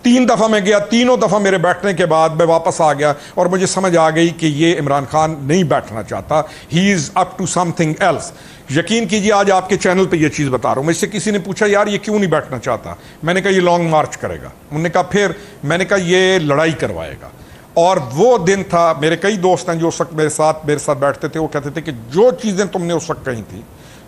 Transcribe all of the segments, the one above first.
3 دفعہ میں گیا, تینوں دفعہ میرے بیٹھنے کے بعد میں واپس آ گیا اور مجھے سمجھ آ گئی کہ یہ عمران خان نہیں بیٹھنا چاہتا, ہی از up to some thing else. یقین کیجیے آج آپ کے چینل پہ یہ چیز بتا رہا ہوں. مجھ سے کسی نے پوچھا یار یہ کیوں نہیں بیٹھنا چاہتا, میں نے کہا یہ لانگ مارچ کرے گا. انہوں نے کہا پھر, میں نے کہا یہ لڑائی کروائے گا. اور وہ دن تھا, میرے کئی دوست ہیں جو اس وقت میرے ساتھ بیٹھتے تھے, وہ کہتے تھے کہ جو چیزیں تم نے اس وقت کہی تھی,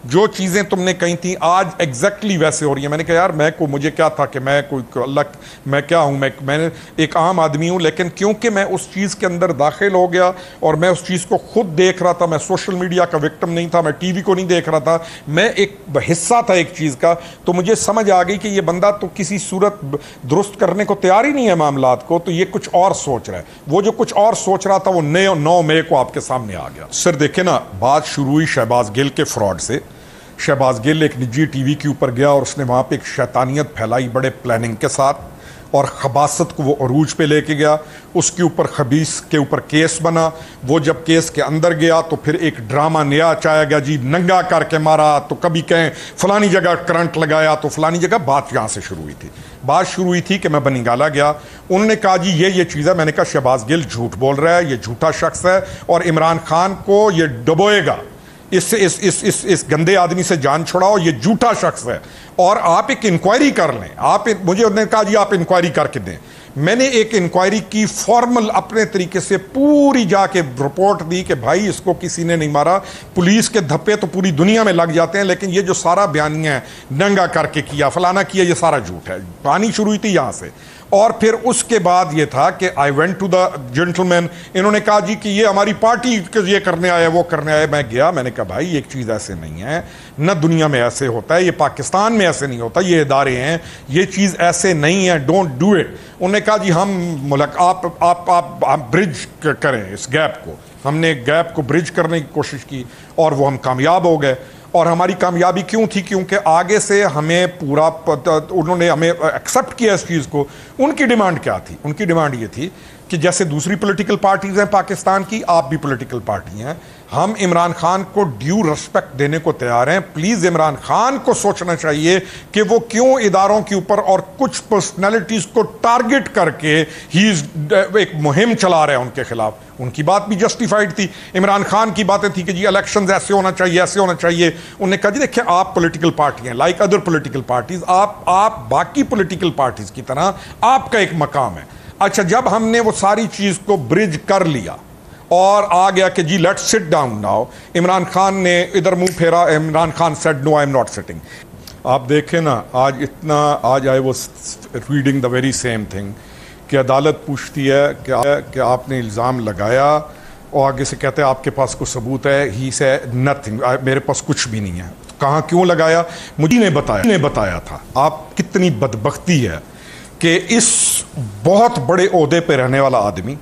جو چیزیں تم نے کہی تھیں آج ایگزیکٹلی ویسے ہو رہی ہیں. میں نے کہا یار مجھے کیا تھا کہ میں کوئی اللہ, میں کیا ہوں, میں نے ایک عام آدمی ہوں, لیکن کیونکہ میں اس چیز کے اندر داخل ہو گیا اور میں اس چیز کو خود دیکھ رہا تھا, میں سوشل میڈیا کا وکٹم نہیں تھا, میں ٹی وی کو نہیں دیکھ رہا تھا, میں ایک حصہ تھا ایک چیز کا, تو مجھے سمجھ آ گئی کہ یہ بندہ تو کسی صورت درست کرنے کو تیار ہی نہیں ہے معاملات کو, تو یہ کچھ اور سوچ رہا ہے. وہ جو کچھ اور سوچ رہا تھا وہ 9 مئی کو آپ کے سامنے آ گیا. سر دیکھیں نا, بات شروع ہوئی شہباز گل کے فراڈ سے. شہباز گل ایک نجی ٹی وی کے اوپر گیا اور اس نے وہاں پہ ایک شیطانیت پھیلائی بڑے پلاننگ کے ساتھ, اور خباثت کو وہ عروج پہ لے کے گیا. اس کے اوپر خبیث کے اوپر کیس بنا. وہ جب کیس کے اندر گیا تو پھر ایک ڈرامہ نیا چایا گیا, جی ننگا کر کے مارا, تو کبھی کہیں فلانی جگہ کرنٹ لگایا, تو فلانی جگہ. بات یہاں سے شروع ہوئی تھی. بات شروع ہوئی تھی کہ میں بنگالہ گیا, انہوں نے کہا جی یہ چیز ہے. میں نے کہا شہباز گل جھوٹ بول رہا ہے, یہ جھوٹا شخص ہے اور عمران خان کو یہ ڈبوئے گا, اس گندے آدمی سے جان چھڑاؤ, یہ جھوٹا شخص ہے اور آپ ایک انکوائری کر لیں. مجھے انہوں نے کہا جی آپ انکوائری کر کے دیں. میں نے ایک انکوائری کی فارمل اپنے طریقے سے پوری جا کے رپورٹ دی کہ بھائی اس کو کسی نے نہیں مارا. پولیس کے دھپے تو پوری دنیا میں لگ جاتے ہیں, لیکن یہ جو سارا بیانیہ ہے ننگا کر کے کیا, فلانا کیا, یہ سارا جھوٹ ہے. پانی شروع ہوئی تھی یہاں سے. اور پھر اس کے بعد یہ تھا کہ I went to the gentleman. انہوں نے کہا جی کہ یہ ہماری پارٹی یہ کرنے آیا, وہ کرنے آیا. میں گیا, میں نے کہا بھائی ایک چیز ایسے نہیں ہے, نہ دنیا میں ایسے ہوتا ہے, یہ پاکستان میں ایسے نہیں ہوتا, یہ ادارے ہیں, یہ چیز ایسے نہیں ہے, ڈونٹ ڈو اٹ. انہوں نے کہا جی ہم آپ برج کریں اس گیپ کو. ہم نے گیپ کو برج کرنے کی کوشش کی اور وہ ہم کامیاب ہو گئے. اور ہماری کامیابی کیوں تھی؟ کیونکہ آگے سے ہمیں پورا انہوں نے ہمیں ایکسیپٹ کیا اس چیز کو. ان کی ڈیمانڈ کیا تھی؟ ان کی ڈیمانڈ یہ تھی کہ جیسے دوسری پولیٹیکل پارٹیز ہیں پاکستان کی, آپ بھی پولیٹیکل پارٹی ہیں, ہم عمران خان کو ڈیو رسپیکٹ دینے کو تیار ہیں. پلیز عمران خان کو سوچنا چاہیے کہ وہ کیوں اداروں کے اوپر اور کچھ پرسنالٹیز کو ٹارگٹ کر کے ایک مہم چلا رہے ہیں ان کے خلاف. ان کی بات بھی جسٹیفائڈ تھی. عمران خان کی باتیں تھی کہ جی الیکشنز ایسے ہونا چاہیے, ایسے ہونا چاہیے. انہوں نے کہا جی دیکھیں آپ پولیٹیکل پارٹی ہیں, لائک ادر پولیٹیکل پارٹیز, آپ باقی پولیٹیکل پارٹیز کی طرح آپ کا ایک مقام ہے. اچھا, جب ہم نے وہ ساری چیز کو برج کر لیا اور آ گیا کہ جی let sit down now, Imran Khan نے ادھر منہ پھیرا. Imran Khan said no I am not sitting. آپ دیکھیں نا آج آئے وہ reading the very same thing کہ عدالت پوچھتی ہے کہ آپ نے الزام لگایا, اور آگے سے کہتے ہیں آپ کے پاس کوئی ثبوت ہے؟ ہی سے نتھنگ, میرے پاس کچھ بھی نہیں ہے. کہاں کیوں لگایا؟ مجھے نے بتایا تھا. آپ کتنی بدبختی ہے کہ اس بہت بڑے عہدے پہ رہنے والا آدمی,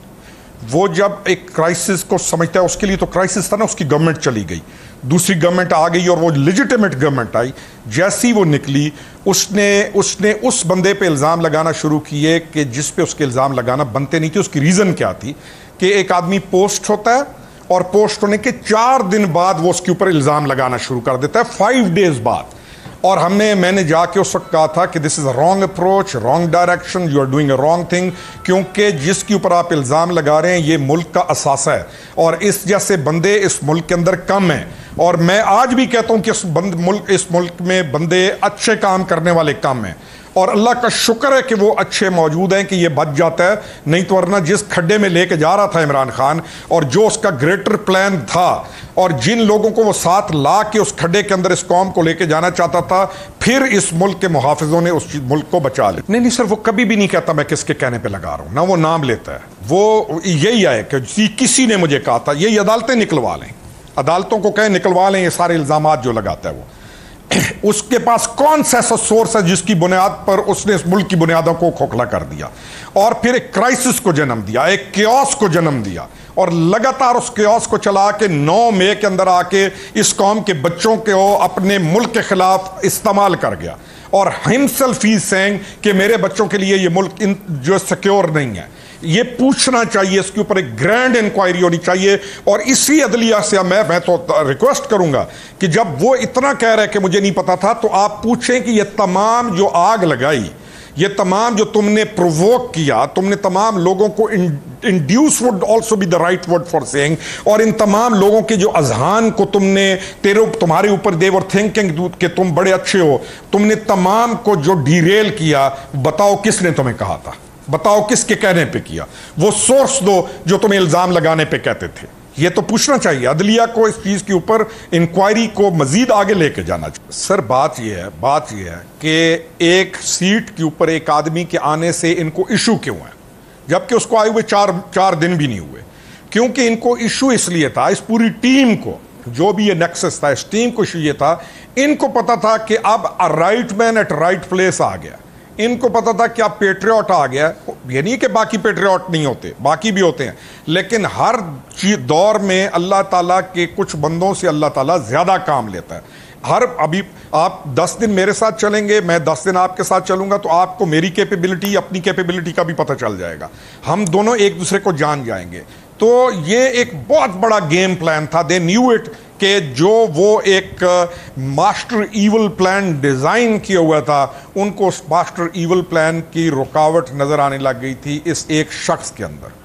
وہ جب ایک کرائسس کو سمجھتا ہے, اس کے لیے تو کرائسس تھا نا, اس کی گورنمنٹ چلی گئی, دوسری گورنمنٹ آ گئی اور وہ لیجیٹیمیٹ گورنمنٹ آئی. جیسی وہ نکلی اس نے اس بندے پہ الزام لگانا شروع کیے کہ جس پہ اس کے الزام لگانا بنتے نہیں تھے. اس کی ریزن کیا تھی کہ ایک آدمی پوسٹ ہوتا ہے اور پوسٹ ہونے کے 4 دن بعد وہ اس کے اوپر الزام لگانا شروع کر دیتا ہے, 5 days بعد. اور میں نے جا کے اس وقت کہا تھا کہ this is a wrong approach, wrong direction, you are doing a wrong thing, کیونکہ جس کے اوپر آپ الزام لگا رہے ہیں یہ ملک کا اثاثہ ہے اور اس جیسے بندے اس ملک کے اندر کم ہیں. اور میں آج بھی کہتا ہوں کہ اس ملک میں بندے اچھے کام کرنے والے کم ہیں, اور اللہ کا شکر ہے کہ وہ اچھے موجود ہیں کہ یہ بچ جاتا ہے. نہیں تو ورنہ جس کھڈے میں لے کے جا رہا تھا عمران خان, اور جو اس کا گریٹر پلان تھا, اور جن لوگوں کو وہ ساتھ لا کے اس کھڈے کے اندر اس قوم کو لے کے جانا چاہتا تھا, پھر اس ملک کے محافظوں نے اس ملک کو بچا لیا. نہیں سر, وہ کبھی بھی نہیں کہتا میں کس کے کہنے پہ لگا رہا ہوں, نہ وہ نام لیتا ہے. وہ یہی ہے کہ کسی نے مجھے کہا تھا یہی عدالتیں نکلوا لیں, عدالتوں کو کہیں نکلوا لیں یہ سارے الزامات جو لگاتا ہے وہ. اس کے پاس کون سا ایسا سورس ہے جس کی بنیاد پر اس نے اس ملک کی بنیادوں کو کھوکھلا کر دیا اور پھر ایک کرائسس کو جنم دیا, ایک کیوس کو جنم دیا, اور لگاتار اس کیوس کو چلا کے 9 مئی کے اندر آ کے اس قوم کے بچوں کو اپنے ملک کے خلاف استعمال کر گیا. اور himself is saying کہ میرے بچوں کے لیے یہ ملک جو سیکیور نہیں ہے. یہ پوچھنا چاہیے, اس کے اوپر ایک گرینڈ انکوائری ہونی چاہیے. اور اسی عدلیہ سے میں تو ریکویسٹ کروں گا کہ جب وہ اتنا کہہ رہے کہ مجھے نہیں پتا تھا, تو آپ پوچھیں کہ یہ تمام جو آگ لگائی, یہ تمام جو تم نے پرووک کیا، تم نے تمام لوگوں کو induce would also be the right word for saying, اور ان تمام لوگوں کے جو اذہان کو تم نے تمہارے اوپر دے ور تھنکنگ کہ تم بڑے اچھے ہو، تم نے تمام کو جو ڈیریل کیا، بتاؤ کس نے تمہیں کہا تھا؟ بتاؤ کس کے کہنے پہ کیا؟ وہ سورس دو جو تمہیں الزام لگانے پہ کہتے تھے۔ یہ تو پوچھنا چاہیے عدلیہ کو، اس چیز کے اوپر انکوائری کو مزید آگے لے کے جانا چاہیے۔ سر بات یہ ہے کہ ایک سیٹ کے اوپر ایک آدمی کے آنے سے ان کو ایشو کیوں ہے، جبکہ اس کو آئے ہوئے چار دن بھی نہیں ہوئے؟ کیونکہ ان کو ایشو اس لیے تھا، اس پوری ٹیم کو، جو بھی یہ نیکسس تھا، اس ٹیم کو ایشو یہ تھا، ان کو پتا تھا کہ اب right man at right place آ گیا، ان کو پتا تھا کہ اب پیٹریوٹ آ گیا۔ یہ نہیں کہ باقی پیٹریوٹ نہیں ہوتے، باقی بھی ہوتے ہیں، لیکن ہر دور میں اللہ تعالیٰ کے کچھ بندوں سے اللہ تعالیٰ زیادہ کام لیتا ہے۔ ابھی آپ 10 دن میرے ساتھ چلیں گے، میں 10 دن آپ کے ساتھ چلوں گا، تو آپ کو میری کیپیبلٹی، اپنی کیپیبلٹی کا بھی پتہ چل جائے گا، ہم دونوں ایک دوسرے کو جان جائیں گے۔ تو یہ ایک بہت بڑا گیم پلان تھا، دے نیو اٹ، کہ جو وہ ایک ماسٹر ایول پلان ڈیزائن کیا ہوا تھا، ان کو اس ماسٹر ایول پلان کی رکاوٹ نظر آنے لگ گئی تھی اس ایک شخص کے اندر،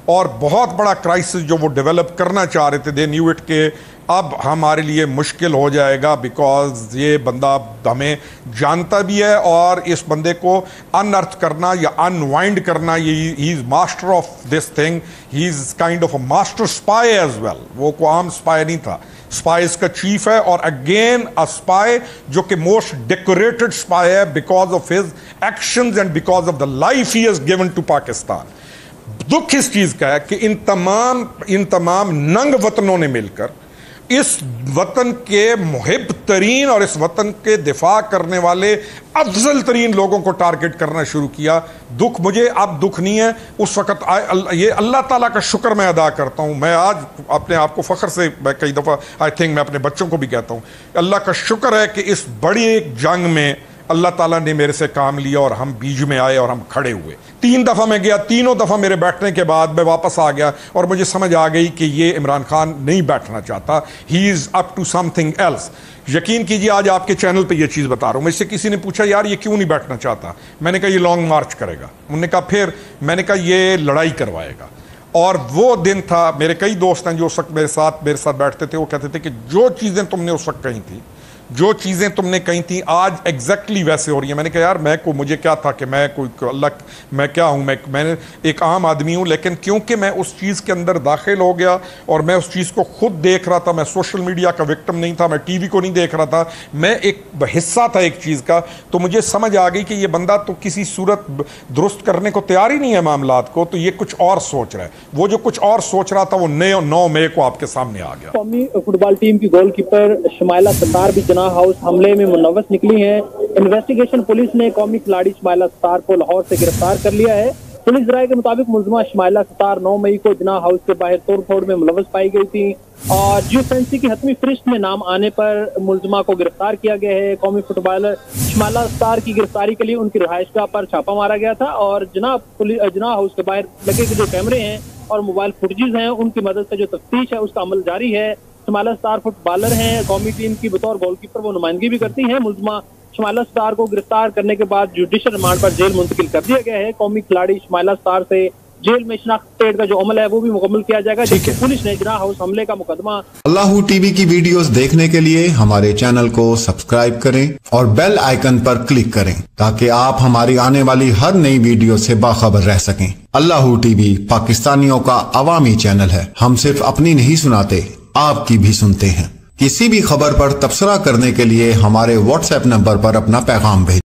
اور بہت بڑا کرائسس جو وہ ڈیولپ کرنا چاہ رہے تھے، دے نیو اٹ کہ اب ہمارے لیے مشکل ہو جائے گا، بیکاز یہ بندہ ہمیں جانتا بھی ہے، اور اس بندے کو ان ارتھ کرنا یا انوائنڈ کرنا، یہ he is master of this thing, he is kind of a master spy as well. وہ کوئی عام اسپائی نہیں تھا، اسپائز کا چیف ہے، اور اگین اسپائی جو کہ موسٹ ڈیکوریٹڈ اسپائی ہے because of his actions and because of the life he has given to Pakistan. دکھ اس چیز کا ہے کہ ان تمام ننگ وطنوں نے مل کر اس وطن کے محب ترین اور اس وطن کے دفاع کرنے والے افضل ترین لوگوں کو ٹارگٹ کرنا شروع کیا۔ دکھ مجھے اب دکھ نہیں ہے، اس وقت یہ اللہ تعالیٰ کا شکر میں ادا کرتا ہوں۔ میں آج اپنے آپ کو فخر سے کئی دفعہ میں اپنے بچوں کو بھی کہتا ہوں، اللہ کا شکر ہے کہ اس بڑی ایک جنگ میں اللہ تعالیٰ نے میرے سے کام لیا اور ہم بیچ میں آئے اور ہم کھڑے ہوئے۔ 3 دفعہ میں گیا، تینوں دفعہ میرے بیٹھنے کے بعد میں واپس آ گیا، اور مجھے سمجھ آ گئی کہ یہ عمران خان نہیں بیٹھنا چاہتا، ہی از up to some thing else. یقین کیجیے آج آپ کے چینل پہ یہ چیز بتا رہا ہوں۔ مجھ سے کسی نے پوچھا یار یہ کیوں نہیں بیٹھنا چاہتا؟ میں نے کہا یہ لانگ مارچ کرے گا، انہوں نے کہا پھر، میں نے کہا یہ لڑائی کروائے گا۔ اور وہ دن تھا، میرے کئی دوست ہیں جو اس وقت میرے ساتھ بیٹھتے تھے، وہ کہتے تھے کہ جو چیزیں تم نے اس وقت کہی تھی، جو چیزیں تم نے کہی تھیں آج ایگزیکٹلی ویسے ہو رہی ہیں۔ میں نے کہا یار مجھے کیا تھا کہ میں کیا ہوں، میں ایک عام آدمی ہوں، لیکن کیونکہ میں اس چیز کے اندر داخل ہو گیا اور میں اس چیز کو خود دیکھ رہا تھا، میں سوشل میڈیا کا وکٹم نہیں تھا، میں ٹی وی کو نہیں دیکھ رہا تھا، میں ایک حصہ تھا ایک چیز کا، تو مجھے سمجھ آ گئی کہ یہ بندہ تو کسی صورت درست کرنے کو تیار ہی نہیں ہے معاملات کو، تو یہ کچھ اور سوچ رہا ہے۔ وہ جو کچھ اور سوچ رہا تھا وہ 9 مئی کو آپ کے سامنے آ گیا۔ قومی فٹ بال ٹیم کی گول کیپر شمائلہ ستار بھی جناح ہاؤس حملے میں ملوث نکلی ہیں۔ انویسٹیگیشن پولیس نے قومی کھلاڑی شمائلہ ستار کو لاہور سے گرفتار کر لیا ہے۔ پولیس رائے کے مطابق ملزمہ شمائلہ ستار 9 مئی کو جناح ہاؤس کے باہر توڑ پھوڑ میں ملوث پائی گئی تھی، اور جیو فینسی کی حتمی فہرست میں نام آنے پر ملزمہ کو گرفتار کیا گیا ہے۔ قومی فٹ بالر شمائلہ ستار کی گرفتاری کے لیے ان کی رہائش گاہ پر چھاپا مارا گیا تھا، اور جناح ہاؤس کے باہر لگے جو کیمرے ہیں اور موبائل فوٹیجز ہیں ان کی مدد سے جو تفتیش ہے اس کا عمل جاری ہے۔ شمائلہ ستار فٹ بالر ہیں، قومی ٹیم کی بطور گول کیپر وہ نمائندگی بھی کرتی ہیں۔ ملزمہ شمائلہ ستار کو گرفتار کرنے کے بعد جوڈیشل ریمانڈ پر جیل منتقل کر دیا گیا ہے۔ قومی کھلاڑی شمائلہ ستار سے جیل میں شناخت کا جو عمل ہے وہ بھی مکمل کیا جائے گا، جبکہ پولیس نے جناح ہاؤس حملے کا مقدمہ اللہ ٹی وی کی ویڈیوز دیکھنے کے لیے ہمارے چینل کو سبسکرائب کریں اور بیل آئیکن پر کلک کریں تاکہ آپ ہماری آنے والی ہر نئی ویڈیو سے باخبر رہ سکیں۔ اللہ ٹی وی پاکستانیوں کا عوامی چینل ہے، ہم صرف اپنی نہیں سناتے، آپ کی بھی سنتے ہیں۔ کسی بھی خبر پر تبصرہ کرنے کے لیے ہمارے واٹس ایپ نمبر پر اپنا پیغام بھیجیں۔